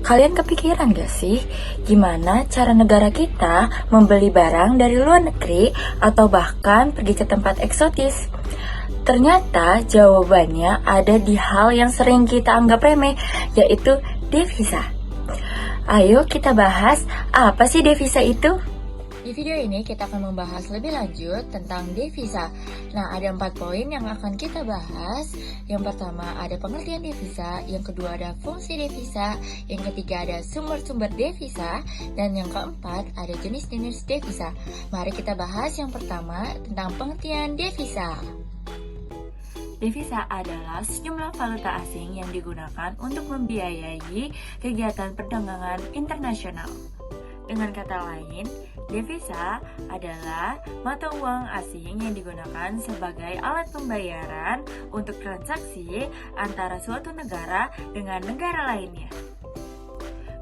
Kalian kepikiran gak sih gimana cara negara kita membeli barang dari luar negeri atau bahkan pergi ke tempat eksotis? Ternyata jawabannya ada di hal yang sering kita anggap remeh, yaitu devisa. Ayo kita bahas apa sih devisa itu? Di video ini kita akan membahas lebih lanjut tentang devisa. Nah, ada 4 poin yang akan kita bahas. Yang pertama ada pengertian devisa, yang kedua ada fungsi devisa, yang ketiga ada sumber-sumber devisa, dan yang keempat ada jenis-jenis devisa. Mari kita bahas yang pertama tentang pengertian devisa. Devisa adalah sejumlah valuta asing yang digunakan untuk membiayai kegiatan perdagangan internasional. Dengan kata lain, devisa adalah mata uang asing yang digunakan sebagai alat pembayaran untuk transaksi antara suatu negara dengan negara lainnya.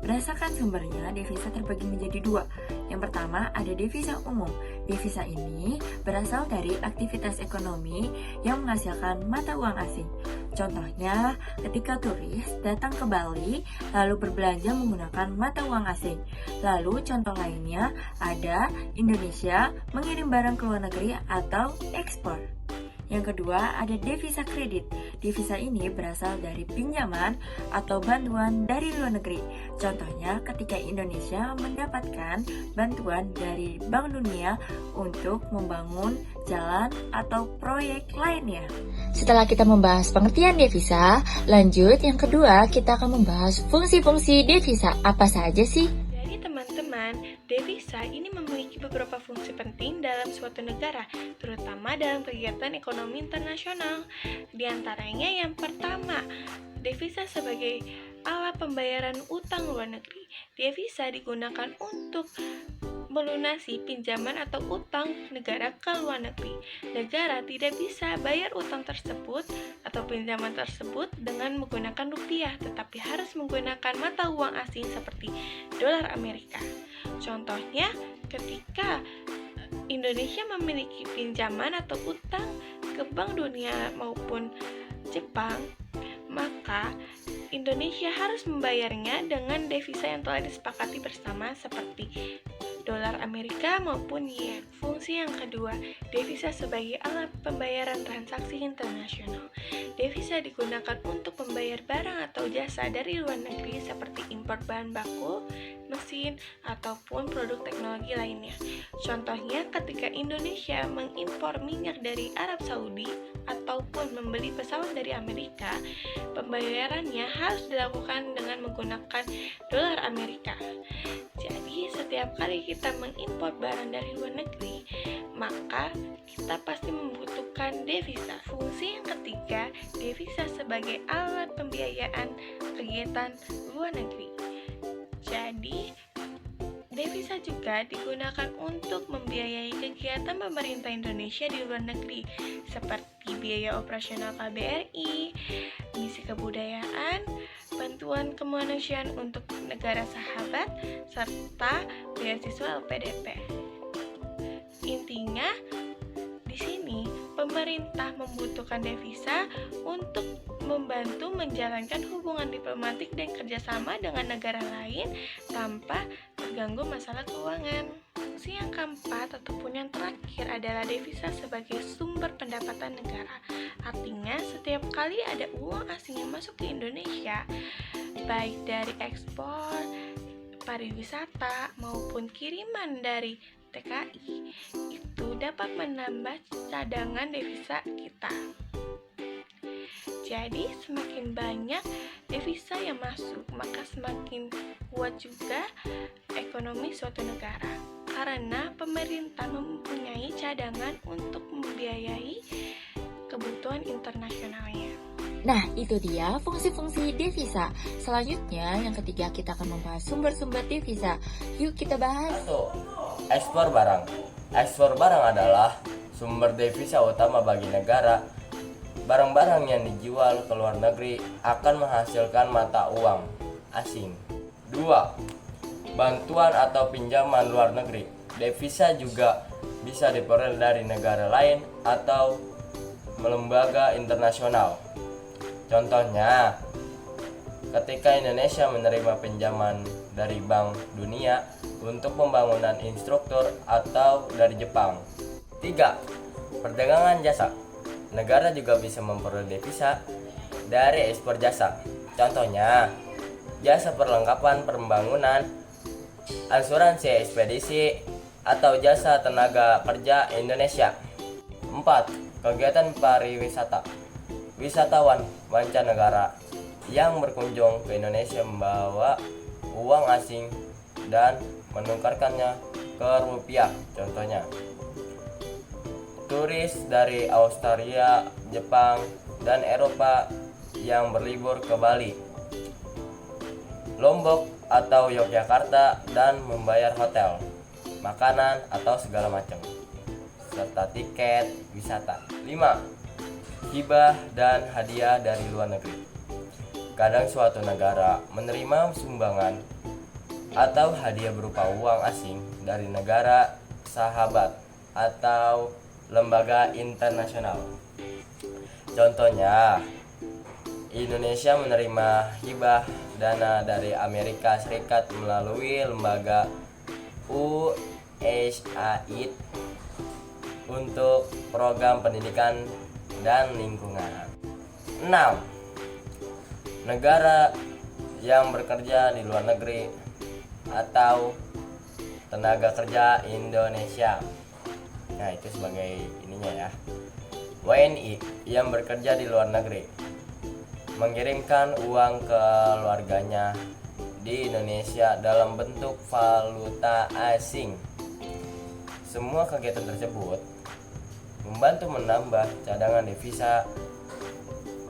Berdasarkan sumbernya, devisa terbagi menjadi 2. Yang pertama ada devisa umum. Devisa ini berasal dari aktivitas ekonomi yang menghasilkan mata uang asing. Contohnya, ketika turis datang ke Bali lalu berbelanja menggunakan mata uang asing. Lalu contoh lainnya ada Indonesia mengirim barang ke luar negeri atau ekspor. Yang kedua ada devisa kredit. Devisa ini berasal dari pinjaman atau bantuan dari luar negeri. Contohnya ketika Indonesia mendapatkan bantuan dari Bank Dunia untuk membangun jalan atau proyek lainnya. Setelah kita membahas pengertian devisa, lanjut yang kedua kita akan membahas fungsi-fungsi devisa. Apa saja sih? Teman-teman, devisa ini memiliki beberapa fungsi penting dalam suatu negara, terutama dalam kegiatan ekonomi internasional. Di antaranya yang pertama, devisa sebagai alat pembayaran utang luar negeri. Devisa digunakan untuk melunasi pinjaman atau utang negara ke luar negeri. Negara tidak bisa bayar utang tersebut atau pinjaman tersebut dengan menggunakan rupiah, tetapi harus menggunakan mata uang asing seperti dolar Amerika. Contohnya, ketika Indonesia memiliki pinjaman atau utang ke Bank Dunia maupun Jepang, maka Indonesia harus membayarnya dengan devisa yang telah disepakati bersama seperti dolar Amerika maupun yen. Fungsi yang kedua, devisa sebagai alat pembayaran transaksi internasional. Devisa digunakan untuk membayar barang atau jasa dari luar negeri seperti impor bahan baku, mesin, ataupun produk teknologi lainnya. Contohnya ketika Indonesia mengimpor minyak dari Arab Saudi ataupun membeli pesawat dari Amerika, pembayarannya harus dilakukan dengan menggunakan dolar Amerika. Jadi setiap kali kita mengimpor barang dari luar negeri, maka kita pasti membutuhkan devisa. Fungsi yang ketiga, devisa sebagai alat pembiayaan kegiatan luar negeri. Jadi, devisa juga digunakan untuk membiayai kegiatan pemerintah Indonesia di luar negeri, seperti biaya operasional KBRI, misi kebudayaan, bantuan kemanusiaan untuk negara sahabat, serta beasiswa LPDP. Intinya, di sini pemerintah membutuhkan devisa untuk membantu menjalankan hubungan diplomatik dan kerjasama dengan negara lain tanpa terganggu masalah keuangan. Fungsi yang keempat ataupun yang terakhir adalah devisa sebagai sumber pendapatan negara. Artinya setiap kali ada uang asing yang masuk ke Indonesia, baik dari ekspor, pariwisata maupun kiriman dari TKI, itu dapat menambah cadangan devisa kita. Jadi semakin banyak devisa yang masuk, maka semakin kuat juga ekonomi suatu negara, karena pemerintah mempunyai cadangan untuk membiayai kebutuhan internasionalnya. Nah, itu dia fungsi-fungsi devisa. Selanjutnya, yang ketiga kita akan membahas sumber-sumber devisa. Yuk kita bahas. 1. Ekspor barang. Ekspor barang adalah sumber devisa utama bagi negara. Barang-barang yang dijual ke luar negeri akan menghasilkan mata uang asing. 2. Bantuan atau pinjaman luar negeri. Devisa juga bisa diperoleh dari negara lain atau lembaga internasional. Contohnya, ketika Indonesia menerima pinjaman dari Bank Dunia untuk pembangunan infrastruktur atau dari Jepang. 3. Perdagangan jasa. Negara juga bisa memperoleh devisa dari ekspor jasa. Contohnya, jasa perlengkapan pembangunan, asuransi ekspedisi, atau jasa tenaga kerja Indonesia. 4. Kegiatan pariwisata. Wisatawan mancanegara yang berkunjung ke Indonesia membawa uang asing dan menukarkannya ke rupiah. Contohnya, turis dari Australia, Jepang, dan Eropa yang berlibur ke Bali, Lombok, atau Yogyakarta dan membayar hotel, makanan, atau segala macam, serta tiket wisata. 5. Hibah dan hadiah dari luar negeri. Kadang suatu negara menerima sumbangan atau hadiah berupa uang asing dari negara sahabat atau lembaga internasional. Contohnya, Indonesia menerima hibah dana dari Amerika Serikat melalui lembaga USAID untuk program pendidikan dan lingkungan. 6. Negara yang bekerja di luar negeri atau tenaga kerja Indonesia. Nah, itu sebagai ininya ya. WNI yang bekerja di luar negeri mengirimkan uang ke keluarganya di Indonesia dalam bentuk valuta asing. Semua kegiatan tersebut membantu menambah cadangan devisa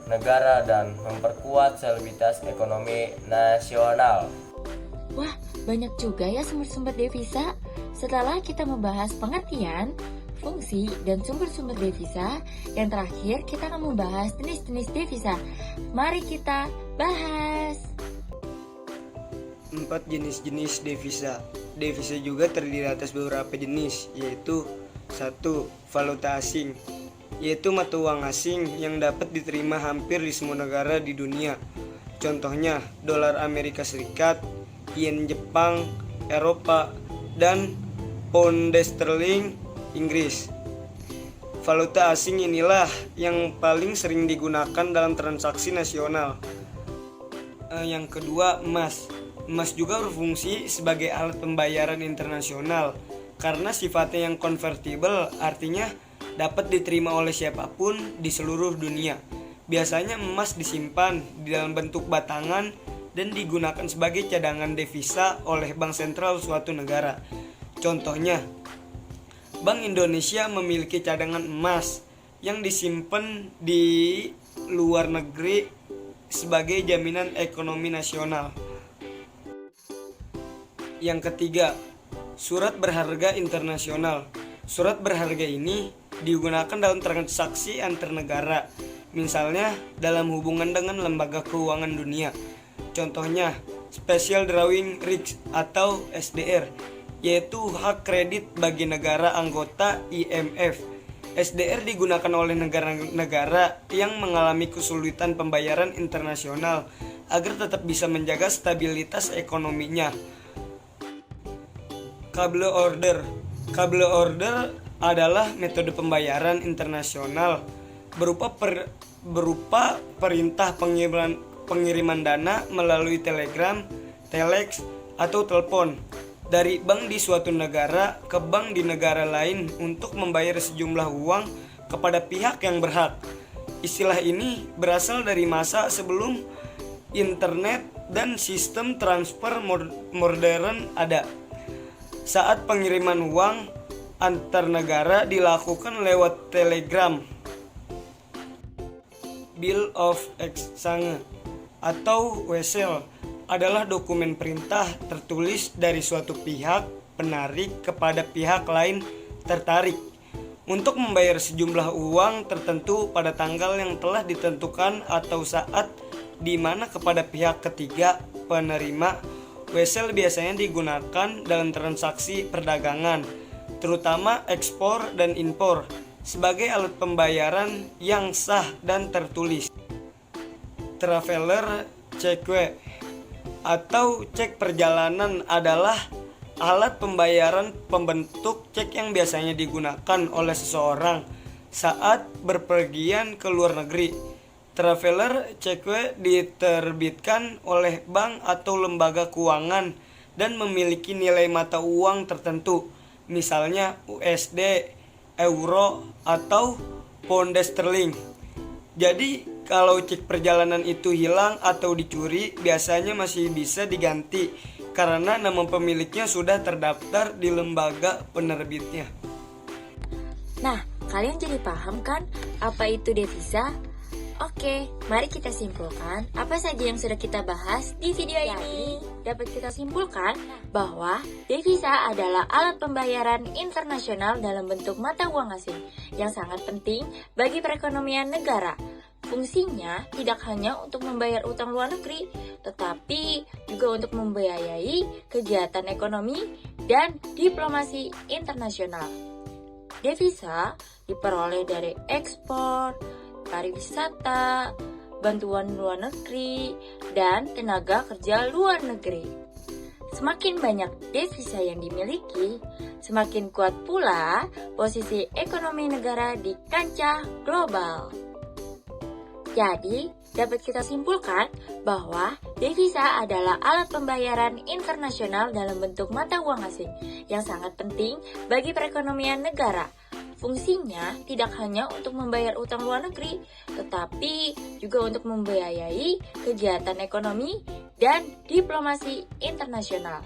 negara dan memperkuat stabilitas ekonomi nasional. Wah, banyak juga ya sumber-sumber devisa. Setelah kita membahas pengertian, fungsi, dan sumber-sumber devisa, yang terakhir kita akan membahas jenis-jenis devisa. Mari kita bahas. 4 jenis-jenis devisa. Devisa juga terdiri atas beberapa jenis, yaitu 1. Valuta asing, yaitu mata uang asing yang dapat diterima hampir di semua negara di dunia. Contohnya, dolar Amerika Serikat, yen Jepang, Eropa, dan pound sterling Inggris. Valuta asing inilah yang paling sering digunakan dalam transaksi nasional. Yang kedua, emas. Emas juga berfungsi sebagai alat pembayaran internasional karena sifatnya yang konvertibel, artinya dapat diterima oleh siapapun di seluruh dunia. Biasanya emas disimpan di dalam bentuk batangan dan digunakan sebagai cadangan devisa oleh bank sentral suatu negara. Contohnya, Bank Indonesia memiliki cadangan emas yang disimpan di luar negeri sebagai jaminan ekonomi nasional. Yang ketiga, surat berharga internasional. Surat berharga ini digunakan dalam transaksi antar negara, misalnya dalam hubungan dengan lembaga keuangan dunia. Contohnya, Special Drawing Rights atau SDR, yaitu hak kredit bagi negara anggota IMF. SDR digunakan oleh negara-negara yang mengalami kesulitan pembayaran internasional agar tetap bisa menjaga stabilitas ekonominya. Cable order. Cable order adalah metode pembayaran internasional berupa perintah pengiriman dana melalui telegram, telex, atau telepon dari bank di suatu negara ke bank di negara lain untuk membayar sejumlah uang kepada pihak yang berhak. Istilah ini berasal dari masa sebelum internet dan sistem transfer modern ada. Saat pengiriman uang antar negara dilakukan lewat telegram, Bill of Exchange atau wesel adalah dokumen perintah tertulis dari suatu pihak penarik kepada pihak lain tertarik untuk membayar sejumlah uang tertentu pada tanggal yang telah ditentukan atau saat di mana kepada pihak ketiga penerima. Wesel biasanya digunakan dalam transaksi perdagangan, terutama ekspor dan impor, sebagai alat pembayaran yang sah dan tertulis. Traveler cekwe atau cek perjalanan adalah alat pembayaran pembentuk cek yang biasanya digunakan oleh seseorang saat berpergian ke luar negeri. Traveler cekwe diterbitkan oleh bank atau lembaga keuangan dan memiliki nilai mata uang tertentu, misalnya USD, euro, atau pound sterling. Jadi kalau cek perjalanan itu hilang atau dicuri, biasanya masih bisa diganti karena nama pemiliknya sudah terdaftar di lembaga penerbitnya. Nah, kalian jadi paham kan apa itu devisa? Oke, mari kita simpulkan apa saja yang sudah kita bahas di video ini. Dapat kita simpulkan bahwa devisa adalah alat pembayaran internasional dalam bentuk mata uang asing yang sangat penting bagi perekonomian negara. Fungsinya tidak hanya untuk membayar utang luar negeri, tetapi juga untuk membiayai kegiatan ekonomi dan diplomasi internasional. Devisa diperoleh dari ekspor, pariwisata, bantuan luar negeri, dan tenaga kerja luar negeri. Semakin banyak devisa yang dimiliki, semakin kuat pula posisi ekonomi negara di kancah global. Jadi, dapat kita simpulkan bahwa devisa adalah alat pembayaran internasional dalam bentuk mata uang asing yang sangat penting bagi perekonomian negara. Fungsinya tidak hanya untuk membayar utang luar negeri, tetapi juga untuk membiayai kegiatan ekonomi dan diplomasi internasional.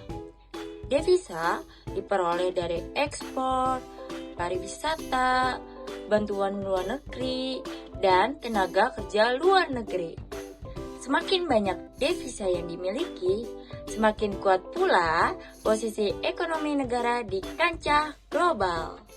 Devisa diperoleh dari ekspor, pariwisata, bantuan luar negeri, dan tenaga kerja luar negeri. Semakin banyak devisa yang dimiliki, semakin kuat pula posisi ekonomi negara di kancah global.